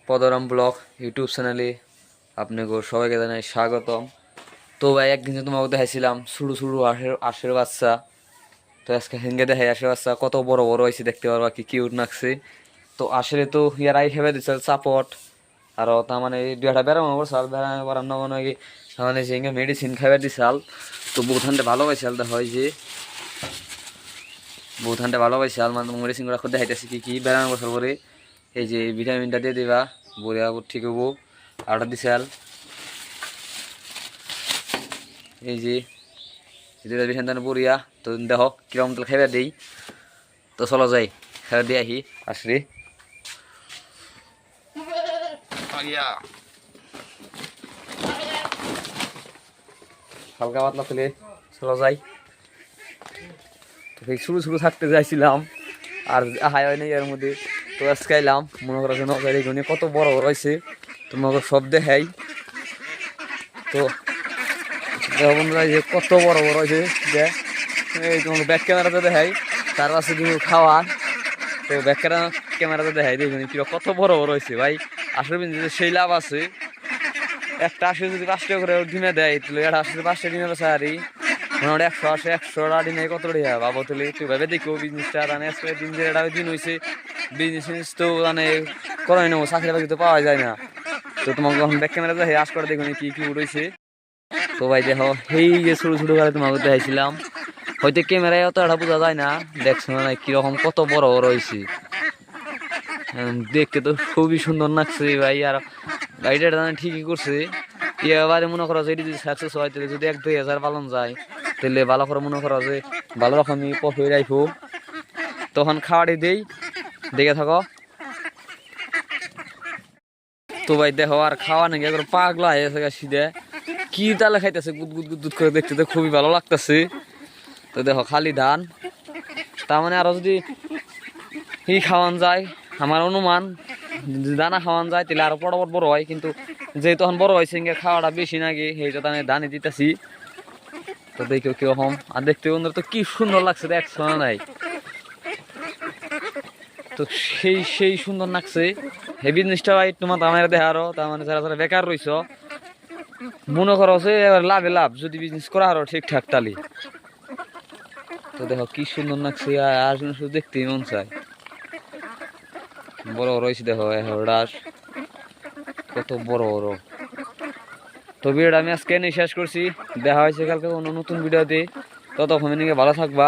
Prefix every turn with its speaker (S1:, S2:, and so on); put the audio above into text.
S1: পদরাম blog YouTube চ্যানেলে আপনাকে সবাইকে জানাই স্বাগতম। তো ভাই একদিন যে তোমাকে দেখাইছিলাম ছোটো ছোটো আঁশের বাচ্চা, তো আজকে হেঙ্গে দেখাই আঁশের বাচ্চা কত বড় বড় হয়েছে, দেখতে পারবা কি কিউট লাগছে। তো আসলে তো ইয়ারাই খেবে দিচ্ছে চাপট, আর তার মানে দুই একটা বেড়ানো করছাল বেড়ানো করার না মনে হয় তার মানে যে মেডিসিন খাইবে দিছাল। তো বহুখানটা ভালো পাইছাল দেখা হয় যে বহুখানটা ভালো পাইছাল মানে মেডিসিন গুলো খুব দেখাইতেছি কি কি বেড়ানো করছাল করে। এই যে ভিটামিনটা দিয়ে দিবা বড়িয়া ঠিক হবো। আরটা দিছাল এই যে ভিটামিন বড়িয়া। তো দেখো কিরকম তেল খাইবা দিই। তো চলো যাই খাইবা দিয়ে আহি আসলে হালকা পাতলা তেলে চলো যাই। তো শুরু শুরু থাকতে যাইছিলাম আর হাই হয় নাই এর মধ্যে। তো আজকে আইলাম মনে করার জন্য কত বড় বড় হয়েছে তোমাকে সব দেখাই। তো বন্ধুরা যে কত বড় বড় হয়েছে যে এই তোমাকে ব্যাক ক্যামেরাতে দেখাই, তার কাছে কিন্তু খাওয়া। তো ব্যাক ক্যামেরাতে দেখাই দেখুন কিরকম কত বড় বড় হয়েছে ভাই। আসলে সেই লাভ আছে, একটা আসলে যদি 5 টাকা করে ডিমে দেয় তাহলে এটা আসলে 5 টাকা ডিমে বেচা আরই মোটামুটি 100 ডিমে কত টাকা ভাবো। তাহলে তুই ভাবে দেখো বিজনেসটা রানে আজকে দিন যে এটা দিন হয়েছে বিজনেস তো মানে করাই নেবো, চাকরি বাকরি তো পাওয়া যায় না। তো তোমাকে যখন ব্যাক ক্যামেরা দেখে আশ করে দেখুন কি কি উঠেছে। তো ভাই দেখো সেই যে ছোটো ছোটো গাড়ি তোমাকে দেখাইছিলাম, হয়তো ক্যামেরায় অত এটা বোঝা যায় না, দেখছো না কিরকম কত বড় বড় হয়েছে। দেখতে তো খুবই সুন্দর লাগছে ভাই। আর গাড়িটা ঠিকই করছে। এবারে মনে করো যে যদি সাকসেস হয় তাহলে যদি 1-2 হাজার পালন যায় তাহলে ভালো করে মনে করো যে ভালো রকমই প্রফিট রাখবো। তখন খাওয়াটি দেই দেখে থাকো। তো ভাই দেখো আর খাওয়া নাকি একবার পাগলা হয়ে গেছে সিধে কি তালে খাইতেছে গুদ গুদ গুদ গুদ করে, দেখতে তো খুবই ভালো লাগতেছে। তো দেখো খালি ধান, তার মানে আরো যদি খাওয়ান যায় আমার অনুমান দানা খাওয়ান যায় তাহলে আরো বড় বড় হয়। কিন্তু যেহেতু এখন বড় হয়েছে খাওয়াটা বেশি নাকি সেইটা আমি ধানে দিতেছি। তো দেখো কিরকম আর দেখতে বন্ধুরা তো কি সুন্দর লাগছে দেখছো না নাই। তো সেই সুন্দর লাগছে এই বিজনেসটা ভাই তোমার আমার দেখারও। তার মানে যারা যারা বেকার রয়েছ মনে করো যে এবার লাভে লাভ যদি বিজনেস করা আরো ঠিকঠাক তালি। তো দেখো কি সুন্দর লাগছে আর শুধু দেখতেই মন চায়। বড় বড় হয়েছে দেখো হরডাস কত বড় বড়। তো ভিডিওটা আমি আজকে নিয়ে শেষ করছি, দেখা হয়েছে কালকে অন্য নতুন ভিডিওতে। ততক্ষণ ভালো থাকবা।